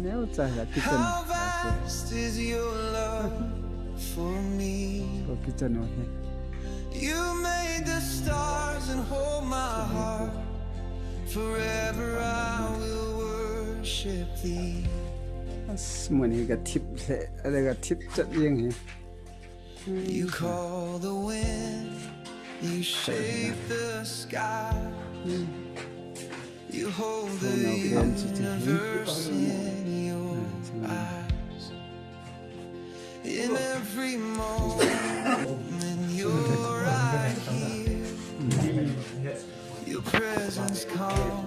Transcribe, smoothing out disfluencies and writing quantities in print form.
nếu trời là kitchen How vast is your love for me? có kitchen rồi nhé. You made the stars and hold my heart. Forever I will worship thee. Mình thì cái tip sẽ đây cái tip chất riêng nhỉ. You call the wind, you shape the sky. You hold the universe in your eyes. In every moment you're right here. Your presence calls